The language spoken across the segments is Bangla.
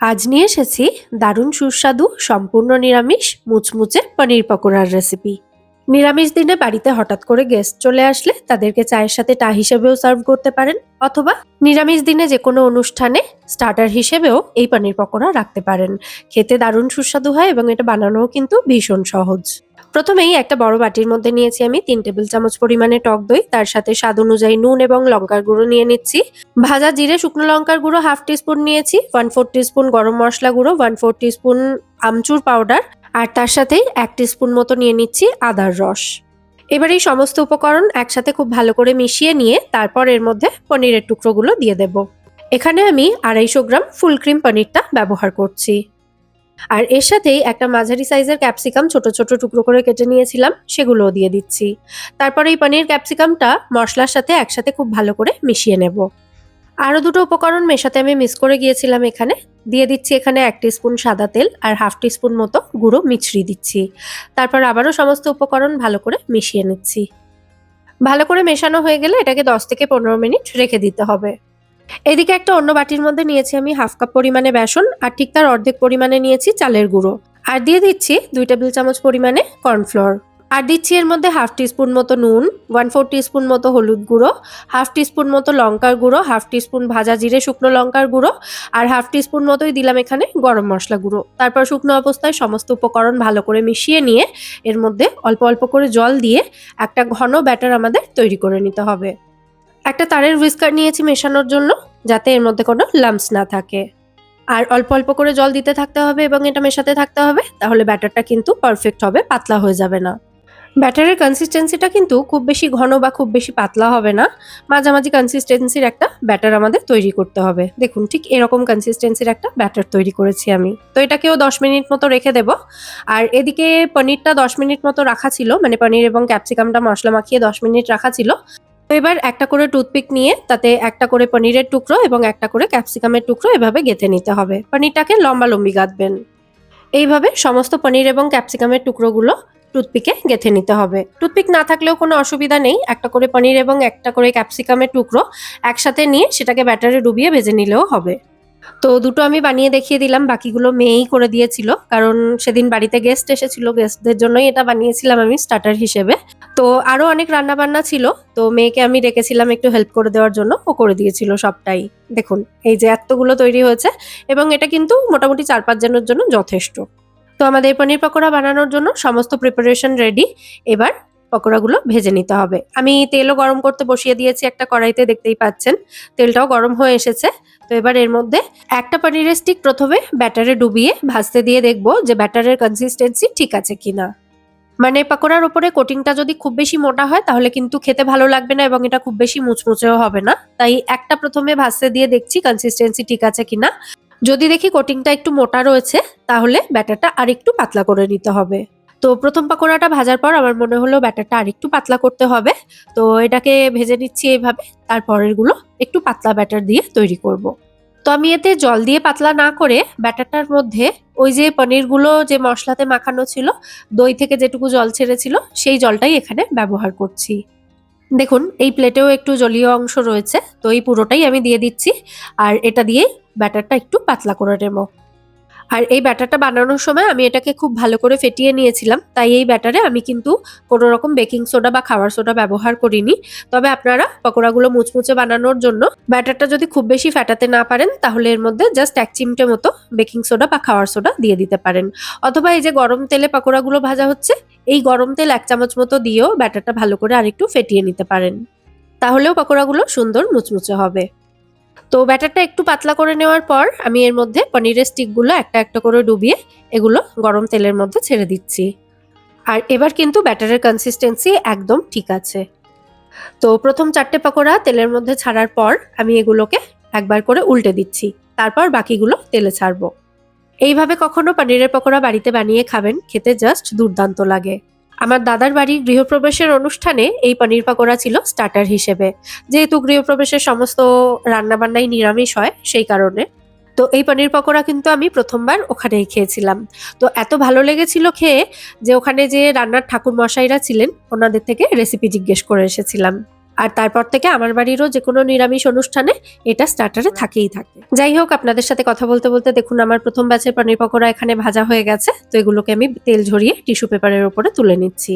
আজ নিয়ে এসেছি দারুণ সুস্বাদু সম্পূর্ণ নিরামিষ মুচমুচে পনির পকোড়ার রেসিপি। নিরামিষ দিনে বাড়িতে হঠাৎ করে গেস্ট চলে আসলে তাদেরকে চায়ের সাথে টা হিসেবেও সার্ভ করতে পারেন, অথবা নিরামিষ দিনে যে কোনো অনুষ্ঠানে স্টার্টার হিসেবেও এই পনির পকোড়া রাখতে পারেন। খেতে দারুণ সুস্বাদু হয় এবং এটা বানানোও কিন্তু ভীষণ সহজ। প্রথমেই একটা বড় বাটির মধ্যে নিয়েছি আমি 3 টেবিল চামচ পরিমাণে টক দই, তার সাথে স্বাদ অনুযায়ী নুন এবং লঙ্কার গুঁড়ো নিয়ে নিচ্ছি। ভাজা জিরে শুকনো লঙ্কার গুঁড়ো 1/2 টিস্পুন নিয়েছি, 1/4 টিস্পুন গরম মশলা গুঁড়ো, 1/4 টিস্পুন আমচুর পাউডার, আর তার সাথেই 1 টিস্পুন মতো নিয়ে নিচ্ছি আদার রস। এবার এই সমস্ত উপকরণ একসাথে খুব ভালো করে মিশিয়ে নিয়ে তারপর এর মধ্যে পনিরের টুকরোগুলো দিয়ে দেব। এখানে আমি 250 গ্রাম ফুল ক্রিম পনিরটা ব্যবহার করছি। আর এর সাথেই একটা মাঝারি সাইজের ক্যাপসিকাম ছোট ছোট টুকরো করে কেটে নিয়েছিলাম, সেগুলোও দিয়ে দিচ্ছি। তারপর এই পনির ক্যাপসিকামটা মশলার সাথে একসাথে খুব ভালো করে মিশিয়ে নেব। আরও দুটো উপকরণ মেশাতে আমি মিক্স করে গিয়েছিলাম। এখানে দিয়ে দিচ্ছি এখানে 1 টিস্পুন সাদা তেল আর 1/2 টিস্পুন মতো গুঁড়ো মিছরি দিচ্ছি। তারপর আবারও সমস্ত উপকরণ ভালো করে মিশিয়ে নিচ্ছি। ভালো করে মেশানো হয়ে গেলে এটাকে 10 থেকে 15 মিনিট রেখে দিতে হবে। এদিকে একটা অন্য বাটির মধ্যে নিয়েছি আমি 1/2 কাপ পরিমাণে বেসন, আর ঠিক তার অর্ধেক পরিমাণে নিয়েছি চালের গুঁড়ো, আর দিয়ে দিচ্ছি 2 টেবিল চামচ পরিমাণে কর্নফ্লোর, আর দিচ্ছি এর মধ্যে 1/2 টিস্পুন মতো নুন, 1/4 টিস্পুন মতো হলুদ গুঁড়ো, 1/2 টিস্পুন মতো লঙ্কার গুঁড়ো, 1/2 টিস্পুন ভাজা জিরে শুকনো লঙ্কার গুঁড়ো, আর 1/2 টিস্পুন মতোই দিলাম এখানে গরম মশলা গুঁড়ো। তারপর শুকনো অবস্থায় সমস্ত উপকরণ ভালো করে মিশিয়ে নিয়ে এর মধ্যে অল্প অল্প করে জল দিয়ে একটা ঘন ব্যাটার আমাদের তৈরি করে নিতে হবে। একটা তারের হুইস্কার নিয়েছি মেশানোর জন্য, যাতে এর মধ্যে কোনো লাম্পস না থাকে। আর অল্প অল্প করে জল দিতে থাকতে হবে এবং এটা মেশাতে থাকতে হবে, তাহলে ব্যাটারটা কিন্তু পারফেক্ট হবে, পাতলা হয়ে যাবে না। ব্যাটারের কনসিস্টেন্সিটা কিন্তু খুব বেশি ঘন বা খুব বেশি পাতলা হবে না, মাঝামাঝি কনসিস্টেন্সির একটা ব্যাটার আমাদের তৈরি করতে হবে। দেখুন ঠিক এরকম কনসিস্টেন্সির একটা ব্যাটার তৈরি করেছি আমি। তো এটাকেও 10 মিনিট মতো রেখে দেব। আর এদিকে পনিরটা 10 মিনিট মতো রাখা ছিল, মানে পনির এবং ক্যাপসিকামটা মশলা মাখিয়ে 10 মিনিট রাখা ছিল। তো এবার একটা করে টুথপিক নিয়ে তাতে একটা করে পনিরের টুকরো এবং একটা করে ক্যাপসিকামের টুকরো এভাবে গেঁথে নিতে হবে। পনিরটাকে লম্বালম্বি গাঁথবেন। এইভাবে সমস্ত পনির এবং ক্যাপসিকামের টুকরোগুলো টুথপিকে গেঁথে নিতে হবে। টুথপিক না থাকলেও কোনো অসুবিধা নেই, একটা করে পনির এবং একটা করে ক্যাপসিকামের টুকরো একসাথে নিয়ে সেটাকে ব্যাটারে ডুবিয়ে ভেজে নিলেও হবে। তো দুটো আমি বানিয়ে দেখিয়ে দিলাম, বাকিগুলো মেয়েই করে দিয়েছিল, কারণ সেদিন বাড়িতে গেস্ট এসেছিল, গেস্টদের জন্যই এটা বানিয়েছিলাম আমি স্টার্টার হিসেবে। তো আরো অনেক রান্না বান্না ছিল, তো মেয়েকে আমি ডেকেছিলাম একটু হেল্প করে দেওয়ার জন্য, ও করে দিয়েছিল সবটাই। দেখুন এই যে এতগুলো তৈরি হয়েছে, এবং এটা কিন্তু মোটামুটি 4-5 জনের জন্য যথেষ্ট। তো আমাদের পনির পকোড়া বানানোর জন্য সমস্ত প্রিপারেশন রেডি। এবার পকোড়াগুলো ভেজে নিতে হবে। আমি তেলও গরম করতে বসিয়ে দিয়েছি একটা কড়াইতে, দেখতেই পাচ্ছেন তেলটাও গরম হয়ে এসেছে। তো এবার এর মধ্যে একটা পনিরের স্টিক প্রথমে ব্যাটারে ডুবিয়ে ভাজতে দিয়ে দেখবো যে ব্যাটারের কনসিস্টেন্সি ঠিক আছে কিনা। মানে পকোড়ার উপরে কোটিংটা যদি খুব বেশি মোটা হয় তাহলে কিন্তু খেতে ভালো লাগবে না এবং এটা খুব বেশি মুচমুচেও হবে না। তাই একটা প্রথমে ভাজতে দিয়ে দেখছি কনসিস্টেন্সি ঠিক আছে কিনা। যদি দেখি কোটিংটা একটু মোটা রয়েছে তাহলে ব্যাটারটা আরেকটু পাতলা করে নিতে হবে। তো প্রথম পকোড়াটা ভাজার পর আমার মনে হলো ব্যাটারটা আরেকটু পাতলা করতে হবে। তো এটাকে ভেজে নিচ্ছি এইভাবে। তারপরের গুলো একটু পাতলা ব্যাটার দিয়ে তৈরি করব। তো আমি এতে জল দিয়ে পাতলা না করে ব্যাটারটার মধ্যে ওই যে পনিরগুলো যে মশলাতে মাখানো ছিল, দই থেকে যেটুকু জল ছেড়েছিল সেই জলটাই এখানে ব্যবহার করছি। দেখুন এই প্লেটেও একটু জলীয় অংশ রয়েছে, তো এই পুরোটাই আমি দিয়ে দিচ্ছি। আর এটা দিয়েই ব্যাটারটা একটু পাতলা করে নেব। আর এই ব্যাটারটা বানানোর সময় আমি এটাকে খুব ভালো করে ফেটিয়ে নিয়েছিলাম, তাই এই ব্যাটারে আমি কিন্তু কোনো রকম বেকিং সোডা বা খাবার সোডা ব্যবহার করিনি। তবে আপনারা পকোড়াগুলো মুচমুচে বানানোর জন্য ব্যাটারটা যদি খুব বেশি ফেটাতে না পারেন তাহলে এর মধ্যে জাস্ট 1 চিমটে মতো বেকিং সোডা বা খাবার সোডা দিয়ে দিতে পারেন। অথবা এই যে গরম তেলে পকোড়াগুলো ভাজা হচ্ছে, এই গরম তেল 1 চামচ মতো দিয়েও ব্যাটারটা ভালো করে আরেকটু ফেটিয়ে নিতে পারেন, তাহলেও পকোড়াগুলো সুন্দর মুচমুচে হবে। তো ব্যাটারটা একটু পাতলা করে নেওয়ার পর আমি এর মধ্যে পনিরের স্টিকগুলো একটা একটা করে ডুবিয়ে এগুলো গরম তেলের মধ্যে ছেড়ে দিচ্ছি। আর এবার কিন্তু ব্যাটারের কনসিস্টেন্সি একদম ঠিক আছে। তো প্রথম 4টে পকোড়া তেলের মধ্যে ছাড়ার পর আমি এগুলোকে একবার করে উল্টে দিচ্ছি, তারপর বাকিগুলো তেলে ছাড়বো। এইভাবে কখনো পনিরের পকোড়া বাড়িতে বানিয়ে খাবেন, খেতে জাস্ট দুর্দান্ত লাগে। আমার দাদার বাড়ির গৃহপ্রবেশের অনুষ্ঠানে এই পনির পকোড়া ছিল স্টার্টার হিসেবে, যেহেতু গৃহপ্রবেশের সমস্ত রান্নাবান্নাই নিরামিষ হয় সেই কারণে। তো এই পনির পকোড়া কিন্তু আমি প্রথমবার ওখানেই খেয়েছিলাম। তো এত ভালো লেগেছিল খেয়ে যে ওখানে যে রান্নার ঠাকুর মশাইরা ছিলেন ওনাদের থেকে রেসিপি জিজ্ঞেস করে এসেছিলাম। আর তারপর থেকে আমার বাড়িরও যে কোনো নিরামিষ অনুষ্ঠানে এটা স্টার্টারে থাকেই থাকে। যাই হোক, আপনাদের সাথে কথা বলতে বলতে দেখুন আমার প্রথম ব্যাচের পনির পকোড়া এখানে ভাজা হয়ে গেছে। তো এগুলোকে আমি তেল ঝরিয়ে টিস্যু পেপারের উপরে তুলে নিচ্ছি।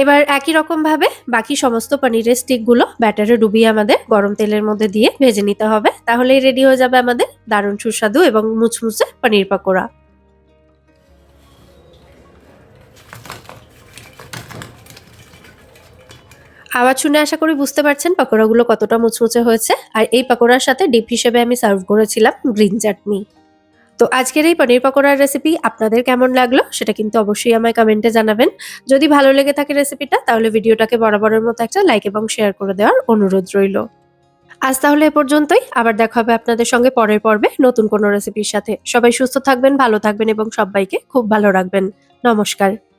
এবার একই রকম ভাবে বাকি সমস্ত পনিরের স্টিকগুলো ব্যাটারে ডুবিয়ে আমাদের গরম তেলের মধ্যে দিয়ে ভেজে নিতে হবে। তাহলেই রেডি হয়ে যাবে আমাদের দারুণ সুস্বাদু এবং মুচমুচে পনির পকোড়া। আওয়াজ শুনে আশা করি বুঝতে পারছেন পকোড়াগুলো কতটা মুচমুচে হয়েছে। আর এই পকোড়ার সাথে ডিপ হিসেবে আমি সার্ভ করেছিলাম গ্রিন চাটনি। তো আজকের এই পনির পকোড়ার রেসিপি আপনাদের কেমন লাগলো সেটা কিন্তু অবশ্যই আমায় কমেন্টে জানাবেন। যদি ভালো লেগে থাকে রেসিপিটা, তাহলে ভিডিওটাকে বরাবরের মতো একটা লাইক এবং শেয়ার করে দেওয়ার অনুরোধ রইল। আজ তাহলে এ পর্যন্তই। আবার দেখা হবে আপনাদের সঙ্গে পরের পর্বে নতুন কোনো রেসিপির সাথে। সবাই সুস্থ থাকবেন, ভালো থাকবেন এবং সবাইকে খুব ভালো রাখবেন। নমস্কার।